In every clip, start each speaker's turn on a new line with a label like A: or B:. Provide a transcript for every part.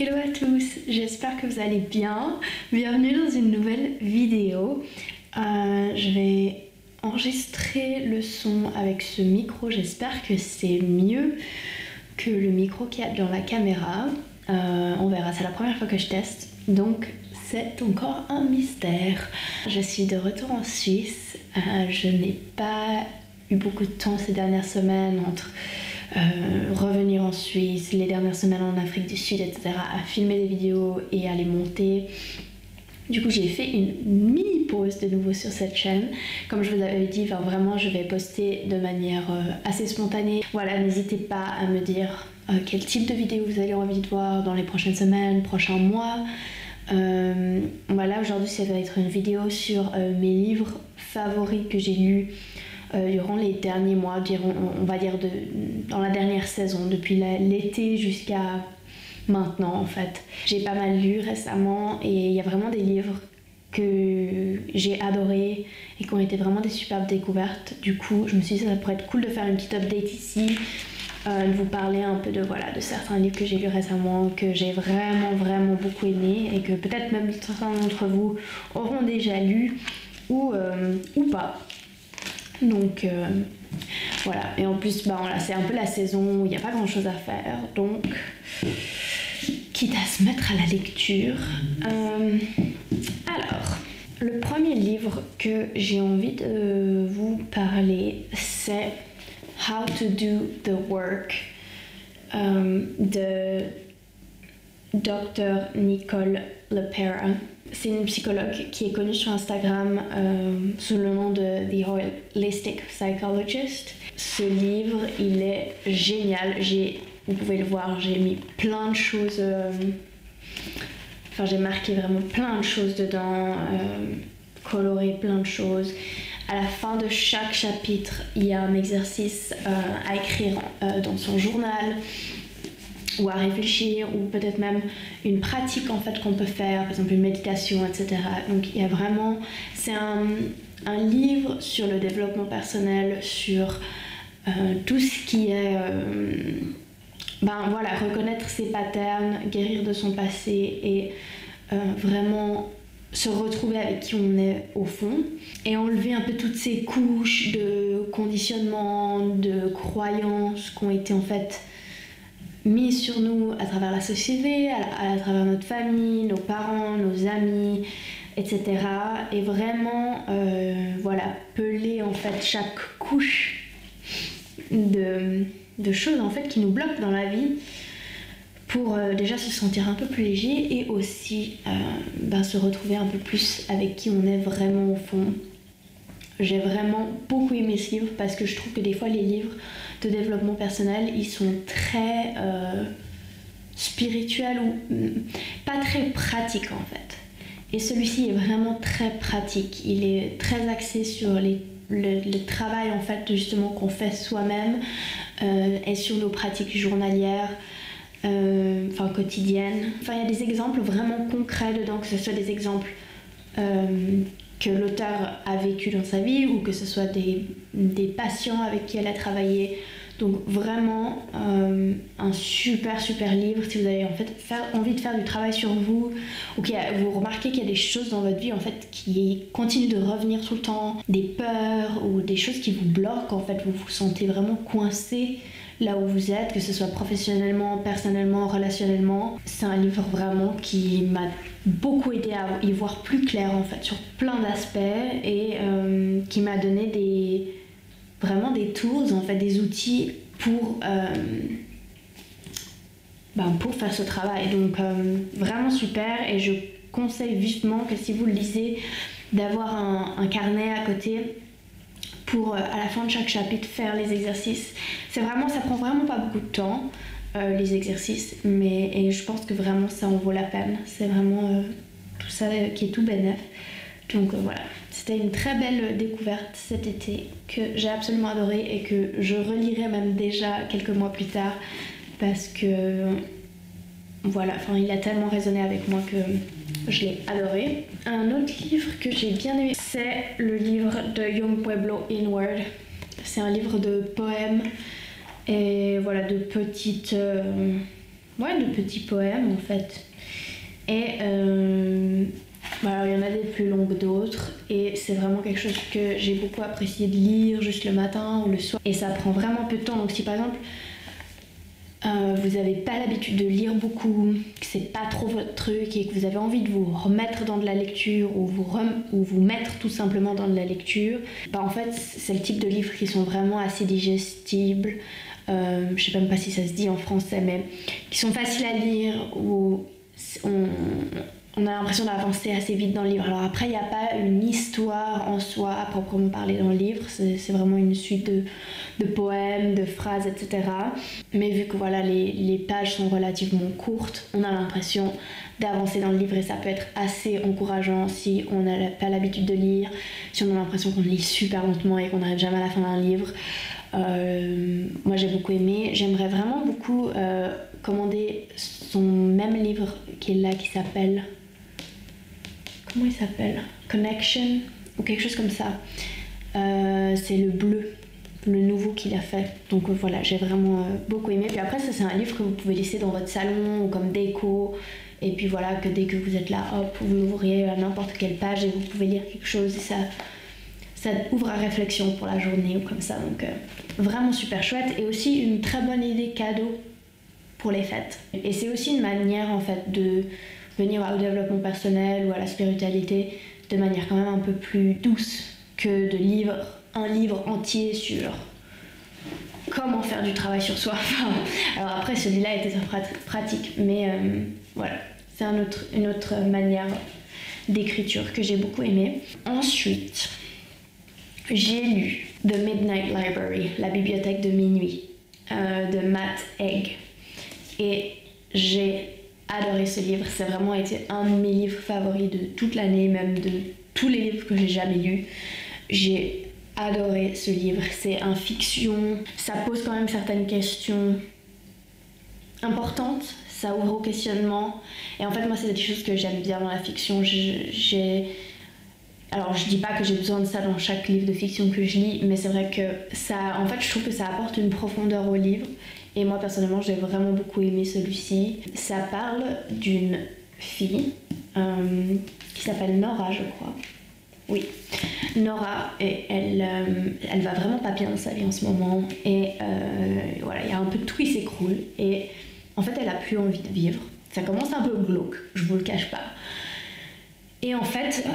A: Hello à tous, j'espère que vous allez bien. Bienvenue dans une nouvelle vidéo. Je vais enregistrer le son avec ce micro. J'espère que c'est mieux que le micro qu'il y a dans la caméra. On verra, c'est la première fois que je teste, donc c'est encore un mystère. Je suis de retour en Suisse. Je n'ai pas eu beaucoup de temps ces dernières semaines entre revenir en Suisse, les dernières semaines en Afrique du Sud, etc., à filmer des vidéos et à les monter. Du coup, j'ai fait une mini pause de nouveau sur cette chaîne. Comme je vous avais dit, vraiment, je vais poster de manière assez spontanée. Voilà, n'hésitez pas à me dire quel type de vidéo vous avez envie de voir dans les prochaines semaines, prochains mois. Voilà, aujourd'hui, ça va être une vidéo sur mes livres favoris que j'ai lus durant les derniers mois, on va dire dans la dernière saison, depuis l'été jusqu'à maintenant en fait. J'ai pas mal lu récemment et il y a vraiment des livres que j'ai adorés et qui ont été vraiment des superbes découvertes. Du coup, je me suis dit que ça pourrait être cool de faire une petite update ici, de vous parler un peu de certains livres que j'ai lus récemment, que j'ai vraiment beaucoup aimé et que peut-être même certains d'entre vous auront déjà lu ou pas. Donc voilà, et en plus voilà, c'est un peu la saison où il n'y a pas grand chose à faire, donc quitte à se mettre à la lecture. Alors, le premier livre que j'ai envie de vous parler, c'est How to Do the Work de Dr. Nicole LePera. C'est une psychologue qui est connue sur Instagram sous le nom de The Holistic Psychologist. Ce livre, il est génial. Vous pouvez le voir, j'ai mis plein de choses. J'ai marqué vraiment plein de choses dedans, coloré plein de choses. À la fin de chaque chapitre, il y a un exercice à écrire dans son journal, ou à réfléchir, ou peut-être même une pratique en fait qu'on peut faire, par exemple une méditation, etc. Donc il y a vraiment, c'est un livre sur le développement personnel, sur tout ce qui est reconnaître ses patterns, guérir de son passé et vraiment se retrouver avec qui on est au fond et enlever un peu toutes ces couches de conditionnement, de croyances qui ont été en fait mis sur nous à travers la société, à travers notre famille, nos parents, nos amis, etc. Et vraiment, peler en fait chaque couche de choses en fait qui nous bloquent dans la vie pour déjà se sentir un peu plus léger et aussi se retrouver un peu plus avec qui on est vraiment au fond. J'ai vraiment beaucoup aimé ce livre parce que je trouve que des fois les livres de développement personnel, ils sont très spirituels ou pas très pratiques en fait. Et celui-ci est vraiment très pratique. Il est très axé sur le travail en fait justement qu'on fait soi-même et sur nos pratiques journalières, quotidiennes. Il y a des exemples vraiment concrets dedans, que ce soit des exemples que l'auteur a vécu dans sa vie ou que ce soit des patients avec qui elle a travaillé. Donc vraiment un super livre si vous avez en fait envie de faire du travail sur vous ou vous remarquez qu'il y a des choses dans votre vie en fait qui continuent de revenir tout le temps, des peurs ou des choses qui vous bloquent en fait, vous vous sentez vraiment coincé là où vous êtes, que ce soit professionnellement, personnellement, relationnellement. C'est un livre vraiment qui m'a beaucoup aidé à y voir plus clair en fait sur plein d'aspects et qui m'a donné vraiment des tools en fait, des outils pour faire ce travail. Donc vraiment super, et je conseille vivement que si vous le lisez d'avoir un carnet à côté pour à la fin de chaque chapitre faire les exercices. Ça prend vraiment pas beaucoup de temps les exercices, et je pense que vraiment ça en vaut la peine. C'est vraiment tout ça qui est tout bénef. Donc voilà, c'était une très belle découverte cet été que j'ai absolument adoré et que je relirai même déjà quelques mois plus tard parce que il a tellement résonné avec moi que je l'ai adoré. Un autre livre que j'ai bien aimé, c'est le livre de Young Pueblo Inward. C'est un livre de poèmes et de petites ouais, de petits poèmes en fait. Et alors, il y en a des plus longues que d'autres et c'est vraiment quelque chose que j'ai beaucoup apprécié de lire juste le matin ou le soir. Et ça prend vraiment peu de temps. Donc si par exemple vous n'avez pas l'habitude de lire beaucoup, que c'est pas trop votre truc et que vous avez envie de vous remettre dans de la lecture ou vous mettre tout simplement dans de la lecture, en fait c'est le type de livres qui sont vraiment assez digestibles, je sais même pas si ça se dit en français, mais qui sont faciles à lire, où on a l'impression d'avancer assez vite dans le livre. Alors après, il n'y a pas une histoire en soi à proprement parler dans le livre, c'est vraiment une suite de poèmes, de phrases, etc. Mais vu que voilà, les pages sont relativement courtes, on a l'impression d'avancer dans le livre et ça peut être assez encourageant si on n'a pas l'habitude de lire, si on a l'impression qu'on lit super lentement et qu'on n'arrive jamais à la fin d'un livre. Moi j'ai beaucoup aimé. J'aimerais vraiment beaucoup commander son même livre qui est là, qui s'appelle... Comment il s'appelle? Connection ou quelque chose comme ça. C'est le bleu, le nouveau qu'il a fait. Donc voilà, j'ai vraiment beaucoup aimé. Puis après, ça c'est un livre que vous pouvez laisser dans votre salon ou comme déco. Et puis voilà, que dès que vous êtes là, hop, vous l'ouvriez à n'importe quelle page et vous pouvez lire quelque chose. Et ça ouvre à réflexion pour la journée ou comme ça. Donc vraiment super chouette. Et aussi une très bonne idée cadeau pour les fêtes. Et c'est aussi une manière en fait de venir au développement personnel ou à la spiritualité de manière quand même un peu plus douce que de lire un livre entier sur comment faire du travail sur soi. Alors après celui-là était très pratique, mais voilà, c'est une autre manière d'écriture que j'ai beaucoup aimée. Ensuite, j'ai lu The Midnight Library, la bibliothèque de minuit, de Matt Haig. Et j'ai adoré ce livre, ça a vraiment été un de mes livres favoris de toute l'année, même de tous les livres que j'ai jamais lus. J'ai adoré ce livre, c'est un fiction, ça pose quand même certaines questions importantes, ça ouvre au questionnement. Et en fait moi c'est des choses que j'aime bien dans la fiction. Alors je dis pas que j'ai besoin de ça dans chaque livre de fiction que je lis, mais c'est vrai que ça, en fait je trouve que ça apporte une profondeur au livre. Et moi personnellement j'ai vraiment beaucoup aimé celui-ci. Ça parle d'une fille qui s'appelle Nora, je crois. Oui, Nora, et elle va vraiment pas bien dans sa vie en ce moment. Et voilà, il y a un peu de tout qui s'écroule. Et en fait elle a plus envie de vivre. Ça commence un peu glauque, je vous le cache pas. Et en fait,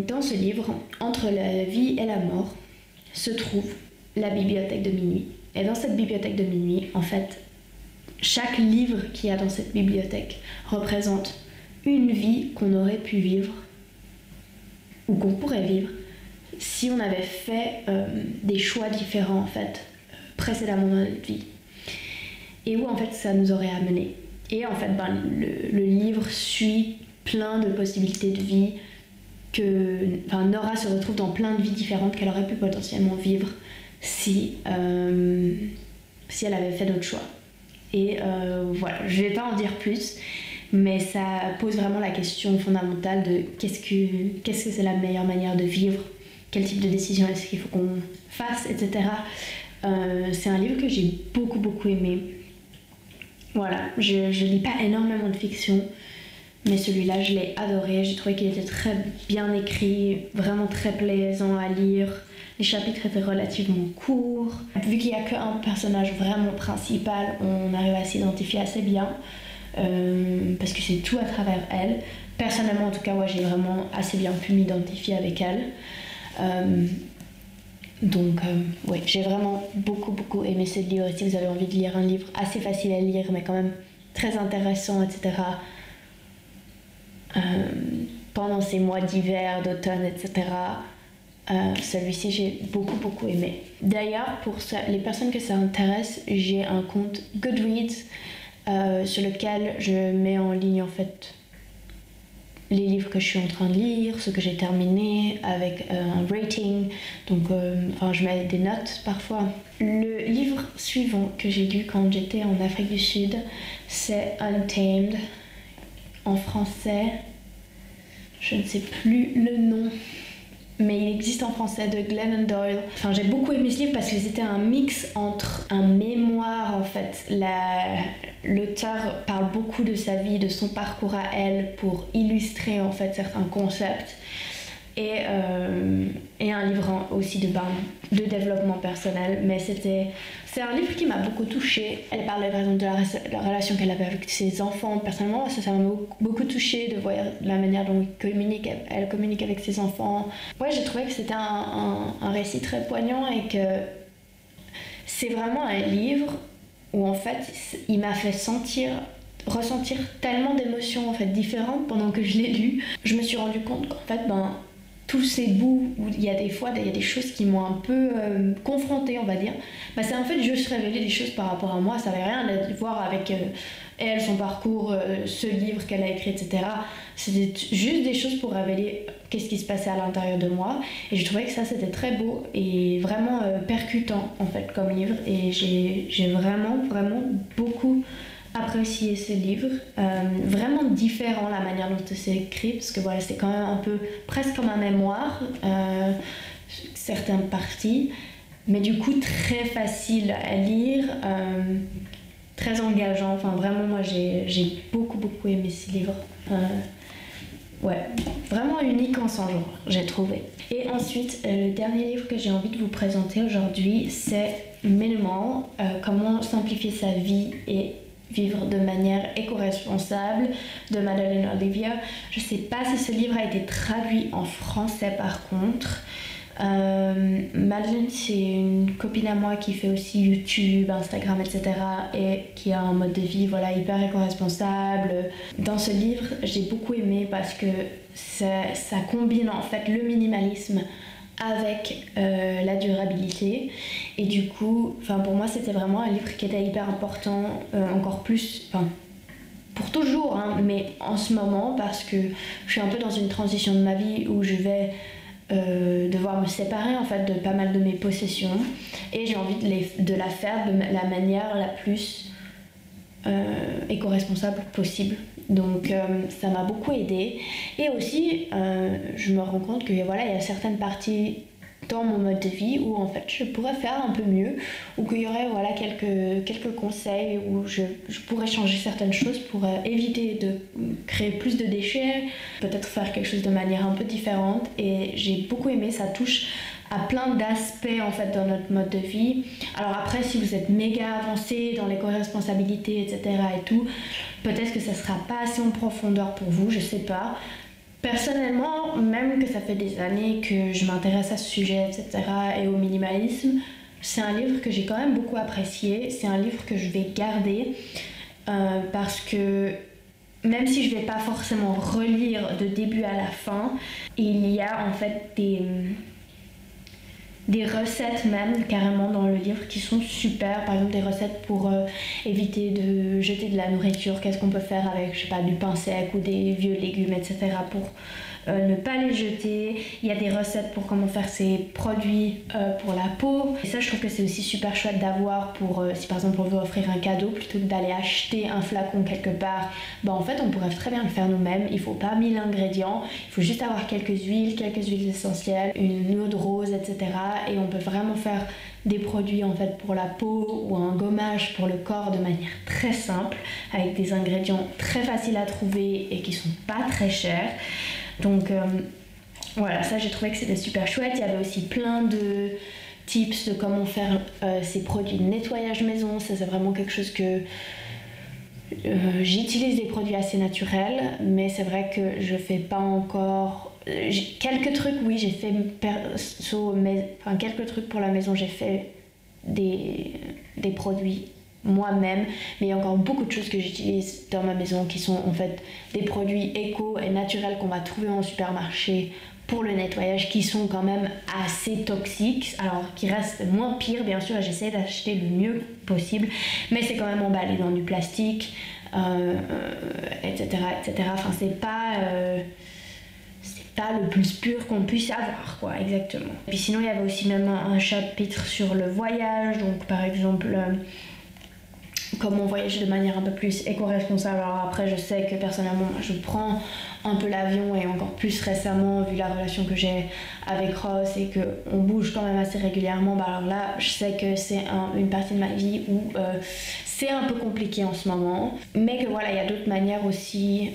A: dans ce livre, entre la vie et la mort, se trouve la bibliothèque de minuit. Et dans cette bibliothèque de minuit, en fait, chaque livre qu'il y a dans cette bibliothèque représente une vie qu'on aurait pu vivre ou qu'on pourrait vivre si on avait fait des choix différents en fait précédemment dans notre vie et où en fait ça nous aurait amené. Et en fait, le livre suit plein de possibilités de vie Nora se retrouve dans plein de vies différentes qu'elle aurait pu potentiellement vivre si elle avait fait d'autres choix. Et voilà, je vais pas en dire plus, mais ça pose vraiment la question fondamentale de qu'est-ce que c'est la meilleure manière de vivre, quel type de décision est-ce qu'il faut qu'on fasse, etc. C'est un livre que j'ai beaucoup aimé. Voilà, je lis pas énormément de fiction, mais celui-là je l'ai adoré, j'ai trouvé qu'il était très bien écrit, vraiment très plaisant à lire. Les chapitres étaient relativement courts. Vu qu'il n'y a qu'un personnage vraiment principal, on arrive à s'identifier assez bien, parce que c'est tout à travers elle. Personnellement, en tout cas, j'ai vraiment assez bien pu m'identifier avec elle. Donc, j'ai vraiment beaucoup aimé ce livre. Et si vous avez envie de lire un livre assez facile à lire, mais quand même très intéressant, etc., pendant ces mois d'hiver, d'automne, etc., celui-ci j'ai beaucoup aimé. D'ailleurs, pour les personnes que ça intéresse, j'ai un compte Goodreads sur lequel je mets en ligne en fait les livres que je suis en train de lire, ce que j'ai terminé, avec un rating, donc je mets des notes parfois. Le livre suivant que j'ai lu quand j'étais en Afrique du Sud, c'est Untamed. En français, je ne sais plus le nom, mais il existe en français, de Glennon Doyle. Enfin, j'ai beaucoup aimé ce livre parce que c'était un mix entre un mémoire en fait. L'auteur parle beaucoup de sa vie, de son parcours à elle pour illustrer en fait certains concepts. Et un livre aussi de développement personnel, mais c'est un livre qui m'a beaucoup touchée. Elle parlait par exemple de la relation qu'elle avait avec ses enfants. Personnellement, ça m'a beaucoup touchée de voir la manière dont elle communique avec ses enfants. Ouais, j'ai trouvé que c'était un récit très poignant et que c'est vraiment un livre où en fait il m'a fait ressentir tellement d'émotions en fait différentes pendant que je l'ai lu. Je me suis rendu compte qu'en fait tous ces bouts où il y a des choses qui m'ont un peu confrontée, on va dire, c'est en fait juste révéler des choses par rapport à moi. Ça n'avait rien à voir avec elle, son parcours, ce livre qu'elle a écrit, etc. C'était juste des choses pour révéler qu'est-ce qui se passait à l'intérieur de moi, et je trouvais que ça c'était très beau et vraiment percutant en fait comme livre, et j'ai vraiment beaucoup apprécié ce livre, vraiment différent la manière dont c'est écrit, parce que voilà, c'est quand même un peu presque comme un mémoire, certaines parties, mais du coup très facile à lire, très engageant. Enfin vraiment, moi j'ai beaucoup aimé ce livre. Ouais, vraiment unique en son genre, j'ai trouvé. Et ensuite, le dernier livre que j'ai envie de vous présenter aujourd'hui, c'est Minimal, comment simplifier sa vie et vivre de manière éco-responsable, de Madeleine Olivia. Je sais pas si ce livre a été traduit en français par contre. Madeleine, c'est une copine à moi qui fait aussi YouTube, Instagram, etc. et qui a un mode de vie hyper éco-responsable. Dans ce livre, j'ai beaucoup aimé parce que ça combine en fait le minimalisme avec la durabilité, et du coup pour moi c'était vraiment un livre qui était hyper important, encore plus pour toujours, mais en ce moment, parce que je suis un peu dans une transition de ma vie où je vais devoir me séparer en fait de pas mal de mes possessions, et j'ai envie de la faire de la manière la plus éco-responsable possible. Donc ça m'a beaucoup aidée, et aussi je me rends compte que il y a certaines parties dans mon mode de vie où en fait je pourrais faire un peu mieux, ou qu'il y aurait quelques conseils où je pourrais changer certaines choses pour éviter de créer plus de déchets, peut-être faire quelque chose de manière un peu différente. Et j'ai beaucoup aimé, ça touche à plein d'aspects en fait dans notre mode de vie. Alors après, si vous êtes méga avancé dans l'éco-responsabilité, etc. et tout, peut-être que ça sera pas assez en profondeur pour vous, je sais pas. Personnellement, même que ça fait des années que je m'intéresse à ce sujet, etc. et au minimalisme, c'est un livre que j'ai quand même beaucoup apprécié. C'est un livre que je vais garder parce que même si je vais pas forcément relire de début à la fin, il y a en fait des recettes même carrément dans le livre qui sont super. Par exemple des recettes pour éviter de jeter de la nourriture, qu'est-ce qu'on peut faire avec, je sais pas, du pain sec ou des vieux légumes, etc. pour ne pas les jeter. Il y a des recettes pour comment faire ces produits pour la peau, et ça je trouve que c'est aussi super chouette d'avoir pour si par exemple on veut offrir un cadeau, plutôt que d'aller acheter un flacon quelque part. En fait on pourrait très bien le faire nous-mêmes. Il faut pas 1000 ingrédients, il faut juste avoir quelques huiles essentielles, une eau de rose, etc. et on peut vraiment faire des produits en fait pour la peau ou un gommage pour le corps de manière très simple, avec des ingrédients très faciles à trouver et qui sont pas très chers. Donc voilà, ça j'ai trouvé que c'était super chouette. Il y avait aussi plein de tips de comment faire ces produits de nettoyage maison. Ça c'est vraiment quelque chose que j'utilise, des produits assez naturels, mais c'est vrai que je fais pas encore quelques trucs. Oui, j'ai fait quelques trucs pour la maison. J'ai fait des produits moi-même, mais il y a encore beaucoup de choses que j'utilise dans ma maison qui sont en fait des produits éco et naturels qu'on va trouver en supermarché pour le nettoyage, qui sont quand même assez toxiques, alors qui restent moins pires bien sûr, et j'essaie d'acheter le mieux possible, mais c'est quand même emballé dans du plastique, etc. Enfin c'est pas le plus pur qu'on puisse avoir, quoi, exactement. Et puis sinon il y avait aussi même un chapitre sur le voyage, donc par exemple comment voyager de manière un peu plus éco-responsable. Alors après, je sais que personnellement, je prends un peu l'avion et encore plus récemment, vu la relation que j'ai avec Ross et qu'on bouge quand même assez régulièrement, bah alors là, je sais que c'est une partie de ma vie où c'est un peu compliqué en ce moment. Mais que voilà, il y a d'autres manières aussi,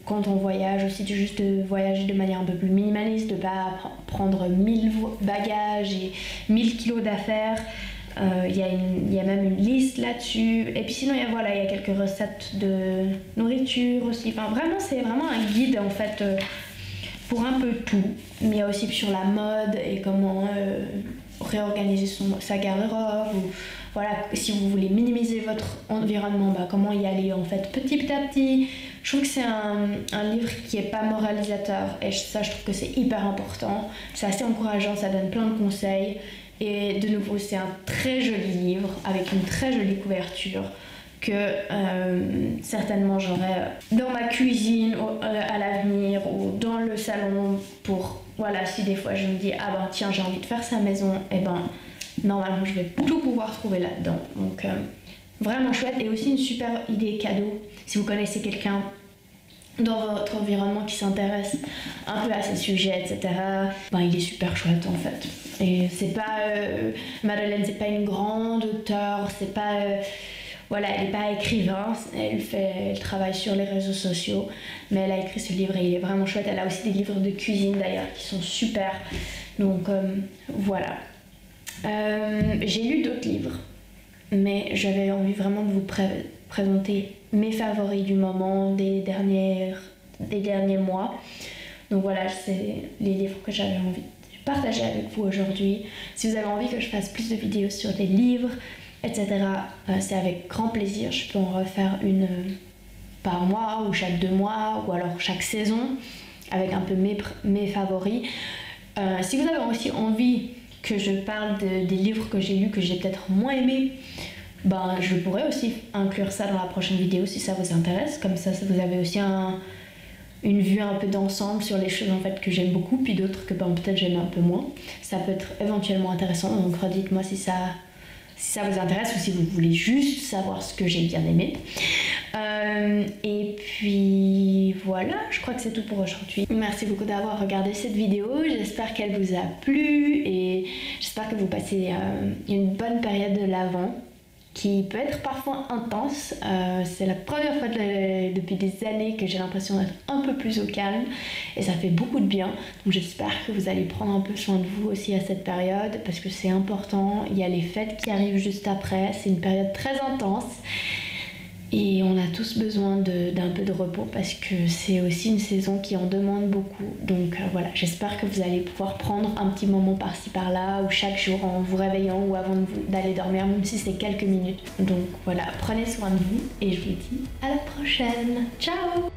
A: quand on voyage, aussi de juste de voyager de manière un peu plus minimaliste, de pas prendre 1000 bagages et 1000 kilos d'affaires. Il y a même une liste là-dessus. Et puis sinon, il y a quelques recettes de nourriture aussi. Enfin, vraiment, c'est vraiment un guide en fait pour un peu tout. Mais il y a aussi sur la mode et comment réorganiser sa garde-robe. Ou voilà, si vous voulez minimiser votre environnement, bah, comment y aller en fait petit à petit. Je trouve que c'est un livre qui est pas moralisateur. Et ça, je trouve que c'est hyper important. C'est assez encourageant, ça donne plein de conseils. Et de nouveau, c'est un très joli livre avec une très jolie couverture que certainement j'aurai dans ma cuisine à l'avenir ou dans le salon pour, voilà, si des fois je me dis ah ben tiens j'ai envie de faire sa maison, et ben normalement je vais tout pouvoir trouver là-dedans. Donc vraiment chouette et aussi une super idée cadeau si vous connaissez quelqu'un dans votre environnement qui s'intéresse un peu à ces sujets, etc. Ben, il est super chouette en fait. Et c'est pas Madeleine, c'est pas une grande auteure, c'est pas voilà, elle n'est pas écrivain, elle travaille sur les réseaux sociaux, mais elle a écrit ce livre et il est vraiment chouette. Elle a aussi des livres de cuisine d'ailleurs qui sont super. Donc voilà. J'ai lu d'autres livres, mais j'avais envie vraiment de vous présenter mes favoris du moment, des derniers mois. Donc voilà, c'est les livres que j'avais envie de partager avec vous aujourd'hui. Si vous avez envie que je fasse plus de vidéos sur les livres, etc., c'est avec grand plaisir. Je peux en refaire une par mois ou chaque 2 mois ou alors chaque saison avec un peu mes favoris. Si vous avez aussi envie que je parle des livres que j'ai lus que j'ai peut-être moins aimés, ben, je pourrais aussi inclure ça dans la prochaine vidéo si ça vous intéresse. Comme ça vous avez aussi une vue un peu d'ensemble sur les choses en fait que j'aime beaucoup, puis d'autres que ben, peut-être j'aime un peu moins. Ça peut être éventuellement intéressant, donc redites-moi si ça vous intéresse ou si vous voulez juste savoir ce que j'ai bien aimé. Et puis voilà, je crois que c'est tout pour aujourd'hui. Merci beaucoup d'avoir regardé cette vidéo, j'espère qu'elle vous a plu et j'espère que vous passez une bonne période de l'Avent qui peut être parfois intense. C'est la première fois depuis des années que j'ai l'impression d'être un peu plus au calme et ça fait beaucoup de bien. Donc j'espère que vous allez prendre un peu soin de vous aussi à cette période parce que c'est important. Il y a les fêtes qui arrivent juste après, c'est une période très intense. Et on a tous besoin d'un peu de repos parce que c'est aussi une saison qui en demande beaucoup. Donc voilà, j'espère que vous allez pouvoir prendre un petit moment par-ci par-là ou chaque jour en vous réveillant ou avant d'aller dormir, même si c'est quelques minutes. Donc voilà, prenez soin de vous et je vous dis à la prochaine. Ciao!